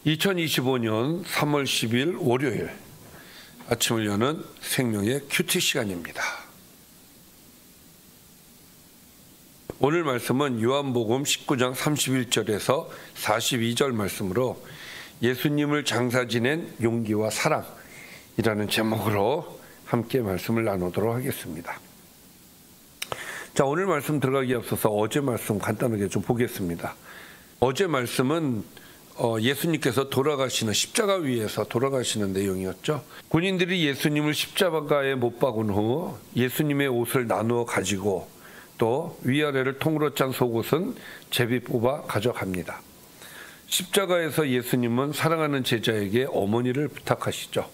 2025년 3월 10일 월요일 아침을 여는 생명의 큐티 시간입니다. 오늘 말씀은 요한복음 19장 31절에서 42절 말씀으로 예수님을 장사 지낸 용기와 사랑이라는 제목으로 함께 말씀을 나누도록 하겠습니다. 자, 오늘 말씀 들어가기에 앞서서 어제 말씀 간단하게 좀 보겠습니다. 어제 말씀은 예수님께서 돌아가시는 십자가 위에서 돌아가시는 내용이었죠. 군인들이 예수님을 십자가에 못 박은 후 예수님의 옷을 나누어 가지고 또 위아래를 통으로 짠 속옷은 제비 뽑아 가져갑니다. 십자가에서 예수님은 사랑하는 제자에게 어머니를 부탁하시죠.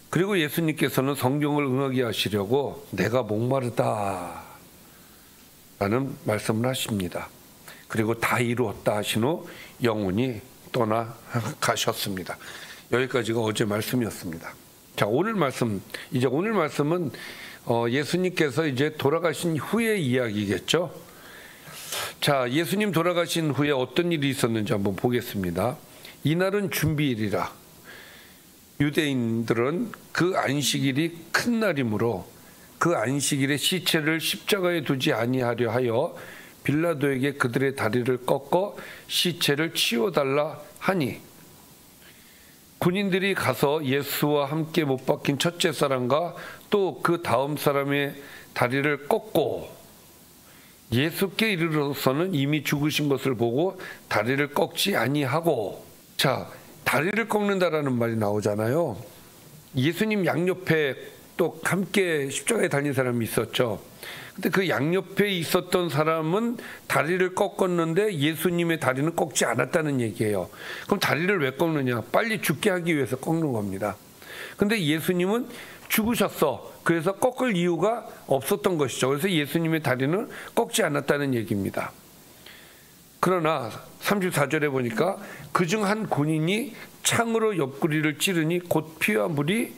그리고 예수님께서는 성경을 응하게 하시려고 내가 목마르다 라는 말씀을 하십니다. 그리고 다 이루었다 하신 후 영원히 떠나가셨습니다. 여기까지가 어제 말씀이었습니다. 자, 오늘 말씀은 예수님께서 이제 돌아가신 후의 이야기겠죠. 자, 예수님 돌아가신 후에 어떤 일이 있었는지 한번 보겠습니다. 이날은 준비일이라 유대인들은 그 안식일이 큰 날이므로 그 안식일에 시체를 십자가에 두지 아니하려 하여 빌라도에게 그들의 다리를 꺾어 시체를 치워달라 하니 군인들이 가서 예수와 함께 못 박힌 첫째 사람과 또 그 다음 사람의 다리를 꺾고 예수께 이르러서는 이미 죽으신 것을 보고 다리를 꺾지 아니하고. 자, 다리를 꺾는다라는 말이 나오잖아요. 예수님 양옆에 또 함께 십자가에 달린 사람이 있었죠. 근데 그 양옆에 있었던 사람은 다리를 꺾었는데 예수님의 다리는 꺾지 않았다는 얘기예요. 그럼 다리를 왜 꺾느냐? 빨리 죽게 하기 위해서 꺾는 겁니다. 근데 예수님은 죽으셨어. 그래서 꺾을 이유가 없었던 것이죠. 그래서 예수님의 다리는 꺾지 않았다는 얘기입니다. 그러나 34절에 보니까 그중 한 군인이 창으로 옆구리를 찌르니 곧 피와 물이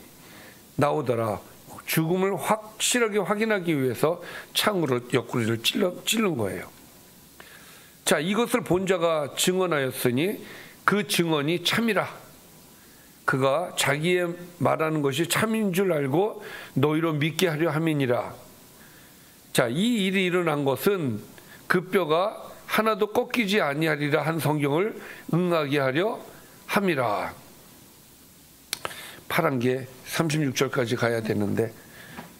나오더라. 죽음을 확실하게 확인하기 위해서 창으로 옆구리를 찌른 거예요. 자, 이것을 본 자가 증언하였으니 그 증언이 참이라. 그가 자기의 말하는 것이 참인 줄 알고 너희로 믿게 하려 함이니라. 자, 이 일이 일어난 것은 그 뼈가 하나도 꺾이지 아니하리라 한 성경을 응하게 하려 함이라. 파란 게 36절까지 가야 되는데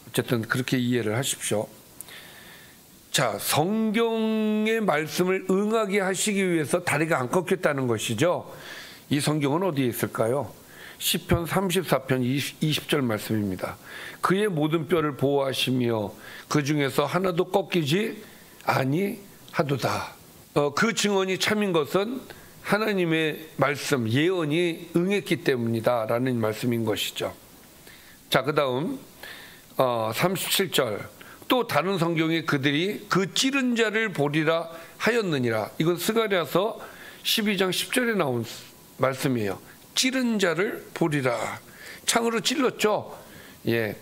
어쨌든 그렇게 이해를 하십시오. 자, 성경의 말씀을 응하게 하시기 위해서 다리가 안 꺾였다는 것이죠. 이 성경은 어디에 있을까요? 시편 34편 20절 말씀입니다. 그의 모든 뼈를 보호하시며 그 중에서 하나도 꺾이지 아니하도다. 그 증언이 참인 것은 하나님의 말씀, 예언이 응했기 때문이다 라는 말씀인 것이죠. 자, 그 다음 37절 또 다른 성경에 그들이 그 찌른 자를 보리라 하였느니라. 이건 스가랴서 12장 10절에 나온 말씀이에요. 찌른 자를 보리라. 창으로 찔렀죠. 예,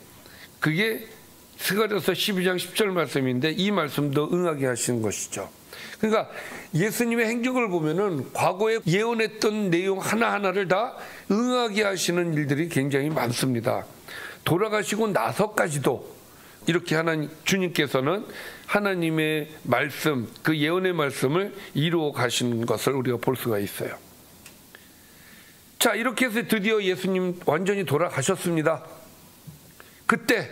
그게 스가랴서 12장 10절 말씀인데 이 말씀도 응하게 하시는 것이죠. 그러니까 예수님의 행적을 보면은 과거에 예언했던 내용 하나하나를 다 응하게 하시는 일들이 굉장히 많습니다. 돌아가시고 나서까지도 이렇게 주님께서는 하나님의 말씀, 그 예언의 말씀을 이루어 가시는 것을 우리가 볼 수가 있어요. 자, 이렇게 해서 드디어 예수님 완전히 돌아가셨습니다. 그때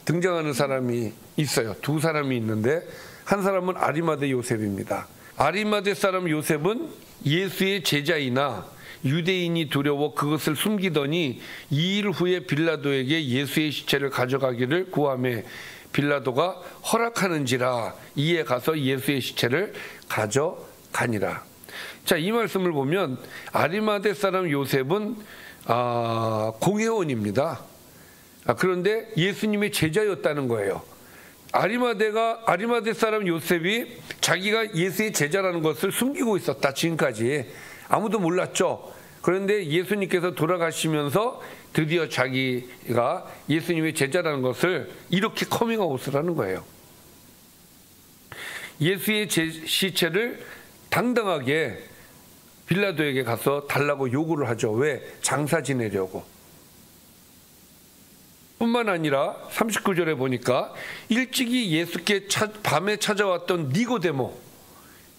등장하는 사람이 있어요. 두 사람이 있는데 한 사람은 아리마대 요셉입니다. 아리마대 사람 요셉은 예수의 제자이나 유대인이 두려워 그것을 숨기더니 2일 후에 빌라도에게 예수의 시체를 가져가기를 구하며 빌라도가 허락하는지라 이에 가서 예수의 시체를 가져가니라. 자, 이 말씀을 보면 아리마대 사람 요셉은 공회원입니다. 그런데 예수님의 제자였다는 거예요. 아리마대 사람 요셉이 자기가 예수의 제자라는 것을 숨기고 있었다. 지금까지 아무도 몰랐죠. 그런데 예수님께서 돌아가시면서 드디어 자기가 예수님의 제자라는 것을 이렇게 커밍아웃을 하는 거예요. 예수의 시체를 당당하게 빌라도에게 가서 달라고 요구를 하죠. 왜? 장사 지내려고. 뿐만 아니라 39절에 보니까 일찍이 예수께 밤에 찾아왔던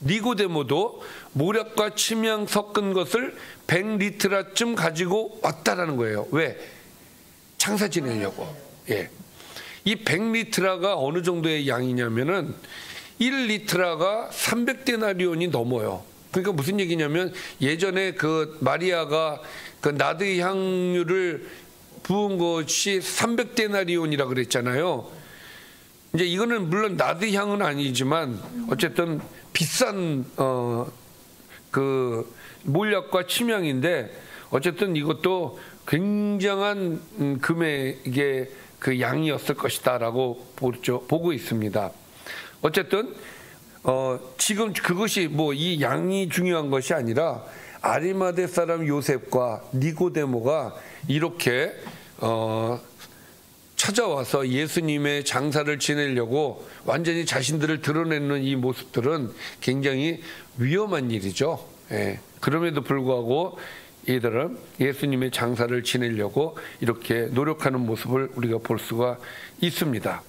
니고데모도 모략과 침향 섞은 것을 100리트라쯤 가지고 왔다라는 거예요. 왜? 장사 지내려고. 예. 이 100리트라가 어느 정도의 양이냐면은 1리트라가 300데나리온이 넘어요. 그러니까 무슨 얘기냐면 예전에 그 마리아가 그 나드 향유를 부은 것이 300데나리온이라 그랬잖아요. 이제 이거는 물론 나드 향은 아니지만 어쨌든 비싼 그 몰약과 침향인데 어쨌든 이것도 굉장한 금액의 그 양이었을 것이다라고 보고 있습니다. 어쨌든 지금 그것이 뭐 이 양이 중요한 것이 아니라 아리마대 사람 요셉과 니고데모가 이렇게 찾아와서 예수님의 장사를 지내려고 완전히 자신들을 드러내는 이 모습들은 굉장히 위험한 일이죠. 예. 그럼에도 불구하고 이들은 예수님의 장사를 지내려고 이렇게 노력하는 모습을 우리가 볼 수가 있습니다.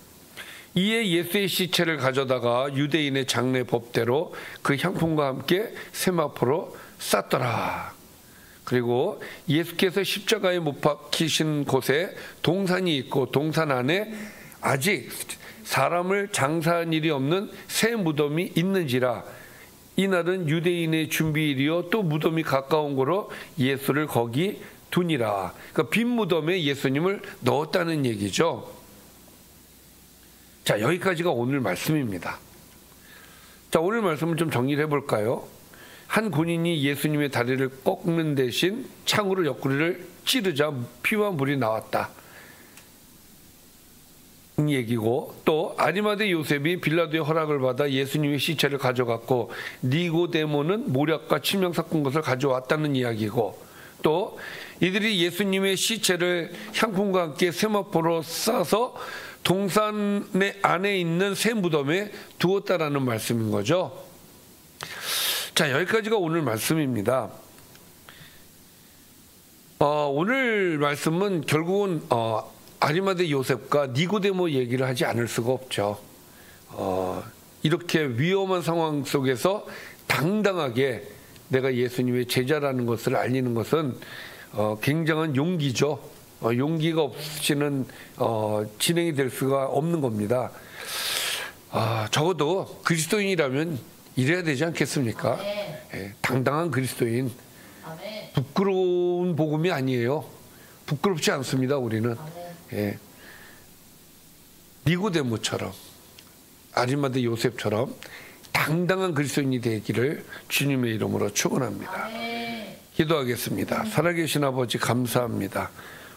이에 예수의 시체를 가져다가 유대인의 장례 법대로 그 향품과 함께 세마포로 쌌더라. 그리고 예수께서 십자가에 못 박히신 곳에 동산이 있고 동산 안에 아직 사람을 장사한 일이 없는 새 무덤이 있는지라. 이날은 유대인의 준비일이요 또 무덤이 가까운 거로 예수를 거기 두니라. 그러니까 빈 무덤에 예수님을 넣었다는 얘기죠. 자, 여기까지가 오늘 말씀입니다. 자, 오늘 말씀을 좀 정리를 해볼까요? 한 군인이 예수님의 다리를 꺾는 대신 창으로 옆구리를 찌르자 피와 물이 나왔다. 이 얘기고, 또 아리마대 요셉이 빌라도의 허락을 받아 예수님의 시체를 가져갔고 니고데모는 모략과 침향 섞은 것을 가져왔다는 이야기고, 또 이들이 예수님의 시체를 향품과 함께 세마포로 싸서 동산 안에 있는 새 무덤에 두었다라는 말씀인 거죠. 자, 여기까지가 오늘 말씀입니다. 오늘 말씀은 결국은 아리마대 요셉과 니고데모 얘기를 하지 않을 수가 없죠. 이렇게 위험한 상황 속에서 당당하게 내가 예수님의 제자라는 것을 알리는 것은 굉장한 용기죠. 용기가 없이는 진행이 될 수가 없는 겁니다. 적어도 그리스도인이라면 이래야 되지 않겠습니까? 예, 당당한 그리스도인. 부끄러운 복음이 아니에요. 부끄럽지 않습니다. 우리는. 예. 니고데모처럼 아리마대 요셉처럼 당당한 그리스도인이 되기를 주님의 이름으로 축원합니다. 기도하겠습니다. 살아계신 아버지 감사합니다.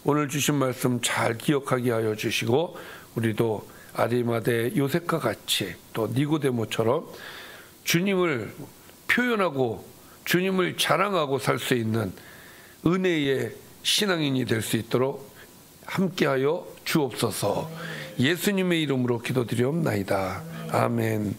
오늘 주신 말씀 잘 기억하게 하여 주시고 우리도 아리마대 요셉과 같이 또 니고데모처럼 주님을 표현하고 주님을 자랑하고 살 수 있는 은혜의 신앙인이 될 수 있도록 함께하여 주옵소서. 예수님의 이름으로 기도드리옵나이다. 아멘.